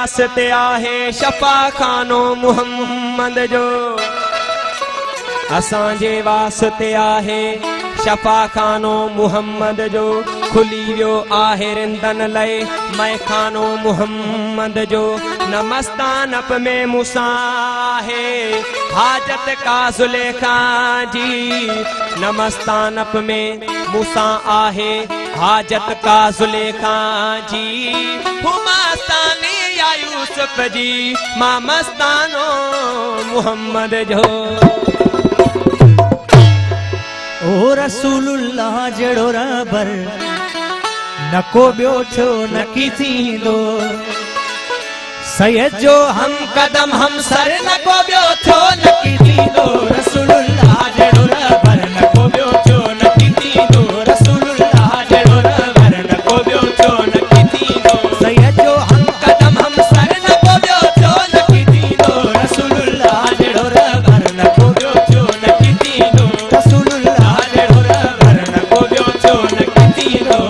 वास्ते आहे शफा खानो मुहम्मद जो, असांजे वास्ते आहे शफा खानो मुहम्मद जो, खुली वियो आहे रिंदन लय मैखानो मुहम्मद जो। नमस्तानप में मूसा है हाजत का जुलेखा जी, नमस्तानप में मूसा आहे हाजत का जुलेखा जी। हुमास्तानी या यूसुफ जी मां मस्तानो मुहम्मद जो। ओ रसूलुल्लाह जड़ो रबर नको बियो छो नकी थींदो, सैयद जो हम कदम हम सर नको बियो छो नकी थींदो। रसूलुल्लाह जड़ो रबर नको बियो छो नकी थींदो, रसूलुल्लाह जड़ो रबर नको बियो छो नकी थींदो। सैयद जो हम कदम हम सर नको बियो छो नकी थींदो, रसूलुल्लाह जड़ो रबर नको बियो छो नकी थींदो, रसूलुल्लाह जड़ो रबर नको बियो छो नकी थींदो।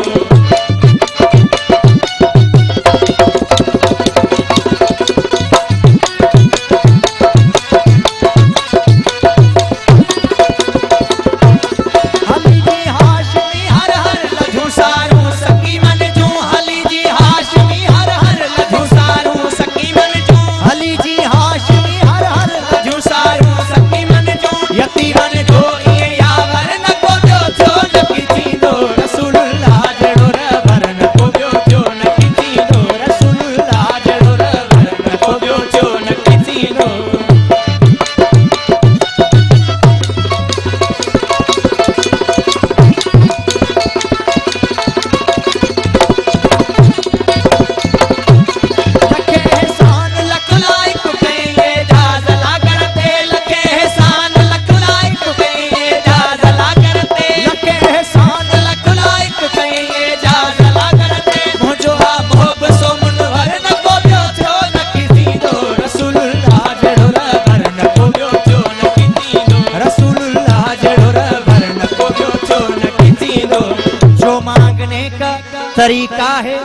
तरीका है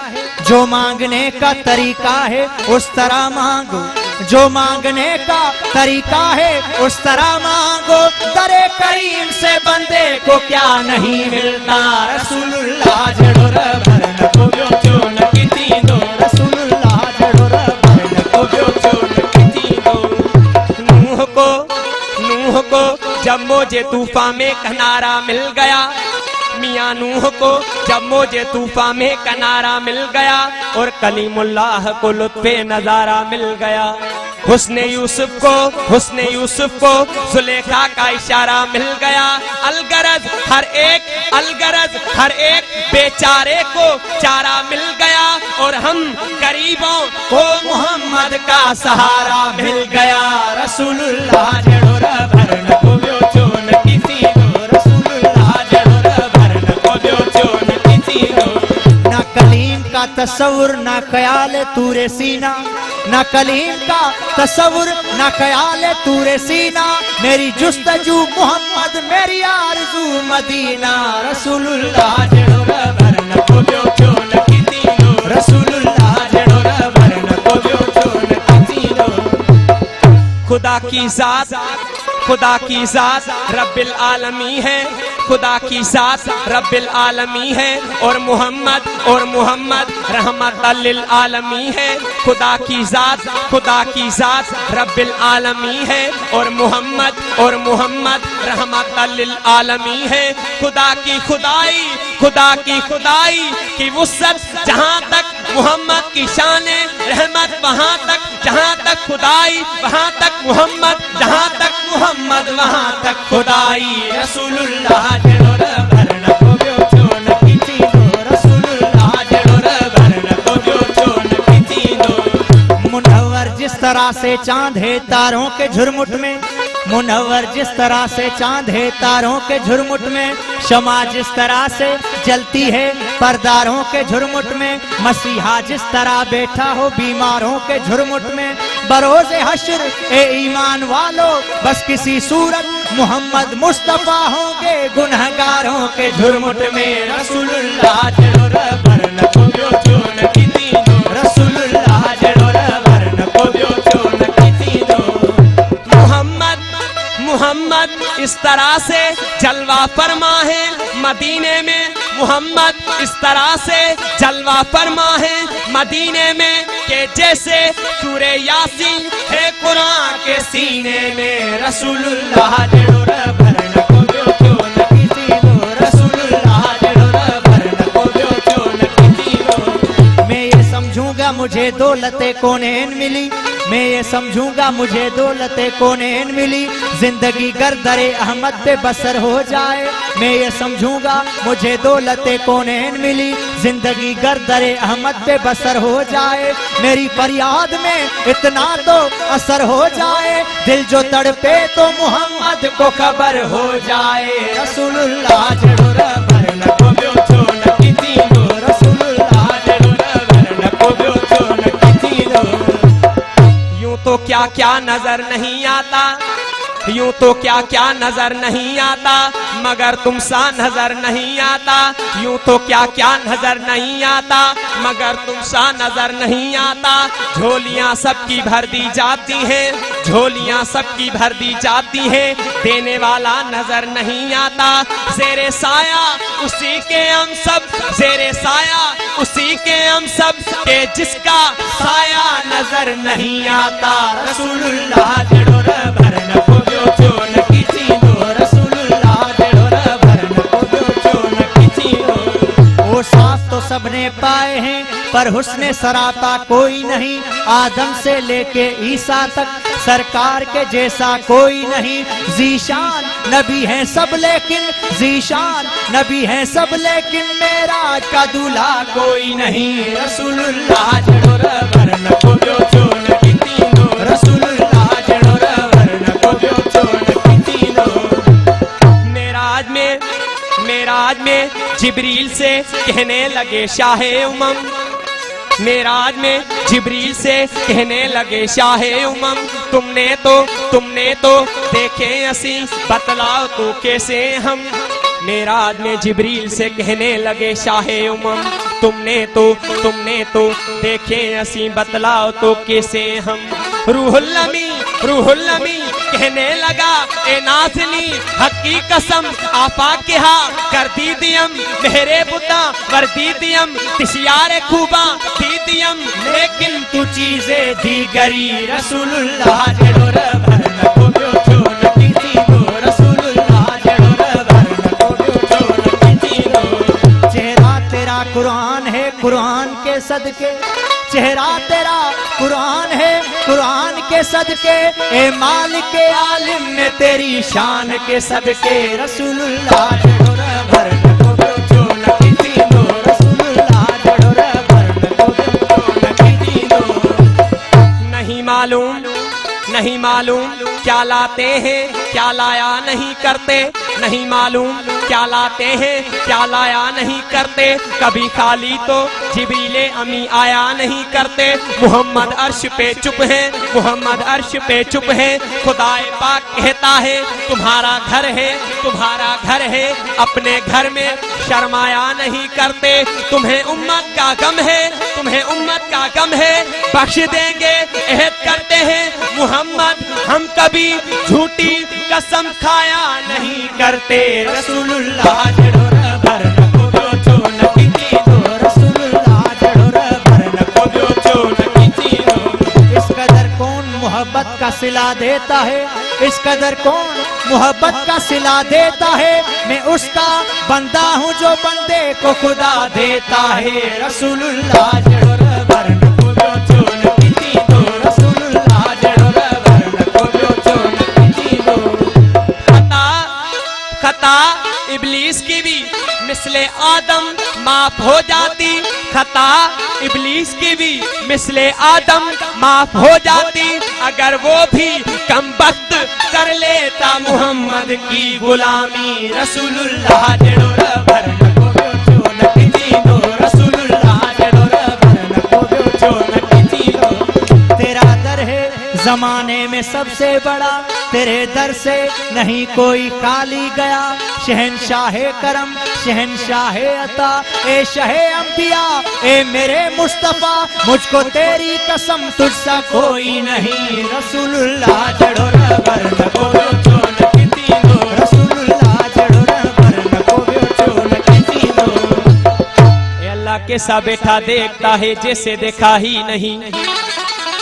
जो मांगने का तरीका है उस तरह मांगो, जो मांगने का तरीका है उस तरह मांगो। दरे करीम से बंदे को क्या नहीं मिलता, रसूलुल्लाह जड़ो रबर नको बियो छो नकी थींदो, रसूलुल्लाह जड़ो रबर नको बियो छो नकी थींदो। नूह को जब मौजे तूफान में किनारा मिल गया, मियां नूह को जब मौजे तूफान में किनारा मिल गया, और कलीमुल्लाह को लुत्फे नजारा मिल गया। हुस्ने यूसुफ को सुलेखा का इशारा मिल गया। अलगरज हर एक बेचारे को चारा मिल गया, और हम गरीबों को मोहम्मद का सहारा मिल गया। रसूलुल्लाह जड़ो रबर नको बियो छो नकी थींदो, रसूलुल्लाह जड़ो रबर नको बियो छो नकी थींदो। ना कलीम का तस्वुर ना ख्याल तूरे सीना, ना कलीम का तस्वुर ना ख्याल तूरे सीना। मेरी जुस्तजू मोहम्मद मेरी आरज़ू मदीना, रसूलुल्लाह जड़ो रबर नको बियो छो नकी थींदो, रसूलुल्लाह जड़ो रबर नको बियो छो नकी थींदो। खुदा की जात रब्बिल आलमी है, खुदा की जात रब्बिल आलमी है, और मोहम्मद रहमतल लिल आलमी है। खुदा की जात रब्बिल आलमी है, और मोहम्मद रहमतल लिल आलमी है। खुदा की खुदाई की वुसअत जहाँ तक मोहम्मद की शान रहमत वहाँ तक, जहाँ तक खुदाई वहाँ तक मोहम्मद, जहाँ तक मोहम्मद वहाँ तक खुदाई। रसूलुल्लाह जड़ो रबर नको बियो छो नकी थींदो, रसूलुल्लाह जड़ो रबर नको बियो छो नकी थींदो। मुनव्वर जिस तरह से चांद है तारों के झुरमुट में, मुनव्वर जिस तरह से चांद है तारों के झुरमुट में, शमा जिस तरह से जलती है परदारों के झुरमुट में, मसीहा जिस तरह बैठा हो बीमारों के झुरमुट में। बरोज़े हश्र ए ईमान वालों बस किसी सूरत मोहम्मद मुस्तफा होंगे गुनहगारों के झुरमुट में। रसूलुल्लाह जड़ो रबर नको बियो छो नकी थींदो, रसूलुल्लाह जड़ो रबर मोहम्मद इस तरह से जलवा फरमा है मदीने में, मोहम्मद इस तरह से जलवा फरमा है मदीने में कि जैसे सूरे यासीन है कुरान के सीने में। रसूलुल्लाह जड़ो भरन को ब्यो क्यों न किसी दो, रसूलुल्लाह जड़ो भरन को ब्यो क्यों न किसी दो। मैं ये समझूंगा मुझे दौलते कौनेन मिली, मैं ये समझूंगा मुझे दौलते कौनेन मिली, जिंदगी गर्दरे अहमद पे बसर हो जाए। मैं ये समझूंगा मुझे दौलते कौनेन मिली, जिंदगी गर्दरे अहमद पे बसर हो जाए। मेरी फरियाद में इतना तो असर हो जाए, दिल जो तड़पे तो मोहम्मद को खबर हो जाए। रसूलुल्लाह जड़ो भरन को ब्यो क्यों न किसी दो, रसूलुल्लाह जड़ो भरन को ब्यो क्यों न किसी दो। यूं तो क्या क्या नजर नहीं आता, यूं तो क्या क्या नजर नहीं आता, मगर तुम सा नजर नहीं आता। यूं तो क्या क्या नजर नहीं आता, मगर तुम सा नजर नहीं आता। झोलियां सबकी भर दी जाती हैं, झोलियां सबकी भर दी जाती हैं, देने वाला नजर नहीं आता। ज़ेरे साया उसी के हम सब, ज़ेरे साया उसी के हम सब के जिसका साया नजर नहीं आता। रसूलुल्लाह जड़ो भरन को ब्यो क्यों न किसी दो, रसूलुल्लाह जड़ो भरन को ब्यो क्यों न किसी दो। वो साथ तो सबने पाए हैं पर हुस्ने सरापा कोई नहीं, आदम से लेके ईसा तक सरकार के जैसा कोई नहीं। जीशान नबी हैं सब लेकिन, जीशान नबी हैं सब लेकिन मेराज का दूल्हा कोई नहीं। रसूलुल्लाह जड़ो भरन को ब्यो क्यों न किसी दो, रसूलुल्लाह जड़ो भरन को ब्यो क्यों न किसी दो। मेराज में जिब्रील से कहने लगे शाहे उमम, मेराज में जिब्रील से कहने लगे शाहे उमम, तुमने तो देखे असी बतलाओ तो कैसे हम। मेराज में जिब्रील से कहने लगे शाहे उमम, तुमने तो देखे असी बतलाओ तो कैसे हम। रूहुल अमी कहने लगा ए नाज़नी हक की कसम आपा के हा कर दी दियम, मेरे बुद्धा कर दी दियम, तिशियारे खूबा दी दियम, लेकिन तू चीजें दी गरी। रसूलुल्लाह जड़ो भरन को ब्यो क्यों न किसी दो, रसूलुल्लाह जड़ो भरन को ब्यो क्यों न किसी दो। चेहरा तेरा कुरान है कुरान के सदके, चेहरा तेरा कुरान है कुरान के सदके, ए मालिक के आलिम ने तेरी शान के सदके। रसूलुल्लाह जड़ो भरन को ब्यो क्यों न किसी दो, रसूलुल्लाह जड़ो भरन को ब्यो क्यों न किसी दो। नहीं मालूम क्या लाते हैं क्या लाया नहीं करते, नहीं मालूम क्या लाते हैं क्या लाया नहीं करते। कभी खाली तो जिब्रीले अमी आया नहीं करते। मोहम्मद अर्श पे चुप है, मोहम्मद अर्श पे चुप है। खुदाए पाक कहता है तुम्हारा घर है, अपने घर में शर्माया नहीं करते। तुम्हें उम्मत का गम है, तुम्हें उम्मत का गम है, बख्श देंगे अहद करते हैं मोहम्मद, हम कभी झूठी कसम खाया नहीं करते। रसूलुल्लाह जड़ो भरन को ब्यो क्यों न किसी दो, रसूलुल्लाह जड़ो भरन को ब्यो क्यों न किसी दो। इस कदर कौन मोहब्बत का सिला देता है, इस कदर कौन मोहब्बत का सिला देता है। मैं उसका बंदा हूँ जो बंदे को खुदा देता है। रसूलुल्लाह जड़ो भरन को ब्यो क्यों न किसी दो, रसूलुल्लाह जड़ो भरन को ब्यो क्यों न किसी दो। खता इब्लीस की भी मिसले आदम माफ हो जाती, खता इब्लीस की भी मिसले आदम माफ हो जाती, अगर वो भी कम वक्त कर लेता मोहम्मद की गुलामी। रसूलुल्लाह जड़ो भरन को ब्यो क्यों न किसी दो, रसूलुल्लाह जड़ो भरन को ब्यो क्यों न किसी दो। तेरा दर है जमाने में सबसे बड़ा, तेरे दर से नहीं कोई खाली गया। शहनशाहे करम शहनशाहे अता, ए शहे अंबिया ए मेरे मुस्तफा, मुझको तेरी कसम तुझसा कोई नहीं। रसूलुल्लाह जड़ो भरन को ब्यो क्यों न कैसा बैठा देखता है जैसे देखा ही नहीं।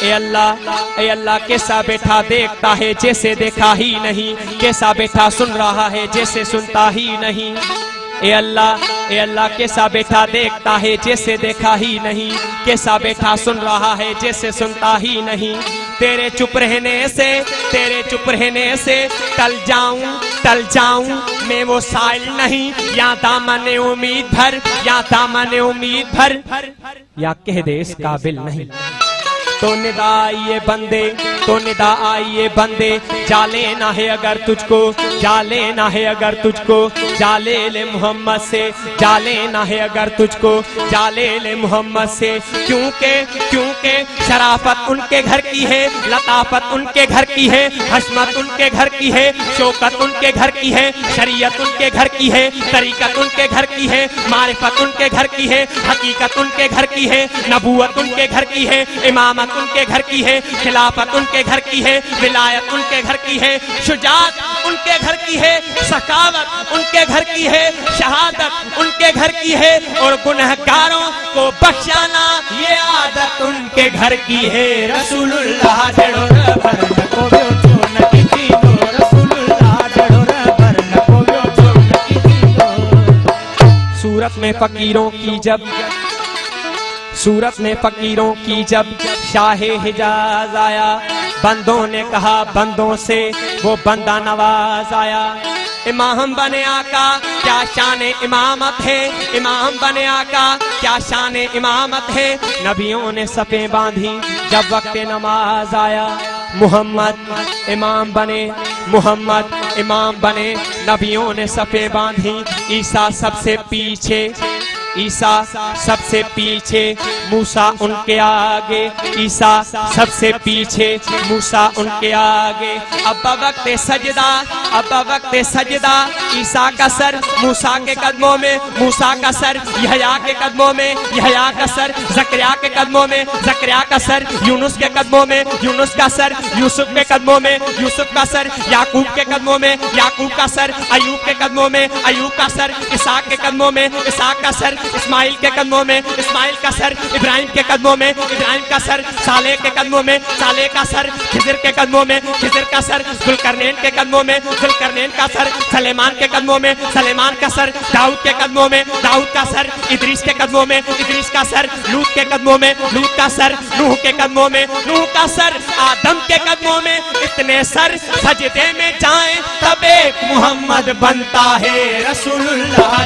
ए अल्लाह कैसा बैठा देखता है जैसे देखा ही नहीं, कैसा बैठा सुन रहा है जैसे सुनता ही नहीं। ए अल्लाह कैसा बैठा देखता है जैसे देखा ही नहीं, कैसा बैठा सुन रहा है जैसे सुनता ही नहीं। तेरे चुप रहने से टल जाऊं मैं वो साइल नहीं, या दामने उम्मीद भर या कह दे इस काबिल नहीं। तो निदा आइए बंदे जा लेना है अगर तुझको, जा ले मोहम्मद से, जा लेना है अगर तुझको, जा ले मोहम्मद से। क्योंकि शराफत उनके घर की है, लताफत उनके घर की है, हशमत उनके घर की है, शौकत उनके घर की है, शरीयत उनके घर की है, तरीकत उनके घर की है, मारिफत उनके घर की है, हकीकत उनके घर की है, नबूवत उनके घर की है, इमामत उनके घर की है, खिलाफत उनके घर की है, विलायत उनके घर की है, शुजाअत उनके घर की है, सखावत उनके घर की है, शहादत उनके घर की है, और गुनहगारों को बख्शाना ये आदत उनके घर की है। रसूलुल्लाह जड़ो रबर को बेचो न किसी दो, रसूलुल्लाह जड़ो रबर को बेचो न किसी दो। सूरत में फकीरों की जब शाहे हिजाज आया, बंदों ने कहा बंदों से वो बंदा नवाज आया। इमाम बने आका क्या शान इमामत है, इमाम बने आका क्या शान इमामत है। नबियों ने सफ़ें बांधी जब वक्त नमाज आया, मोहम्मद इमाम बने, नबियों ने सफ़ें बांधी। ईसा सबसे पीछे, मूसा उनके आगे, ईसा सबसे पीछे, मूसा उनके आगे। अब वक्त सजदा, ईसा का सर मूसा के कदमों में, मूसा का सर यहया के कदमों में, यहया का सर जकरिया के कदमों में, जकरिया का सर यूनुस के कदमों में, यूनुस का सर यूसुफ के कदमों में, यूसुफ का सर याकूब के कदमों में, याकूब का सर अयूब के कदमों में, अयूब का सर इसहाक के कदमों में, इसहाक का सर इस्माइल के कदमों में, इस्माइल का सर इब्राहिम के कदमों में, इब्राहिम का सर सालेह के कदमों में, सालेह का सर खिज़र के कदमों में, खिज़र का सर जुल्करनैन के कदमों में, जुल्करनैन का सर सलेमान के कदमों में, सलेमान का सर दाऊद के कदमों में, दाऊद का सर इदरीस के कदमों में, इदरीस का सर लूत के कदमों में, लूत का सर नूह के कदमों में, नूह का सर आदम के कदमों में। इतने सर सजदे में जाएं तब एक मोहम्मद बनता है। रसूलुल्लाह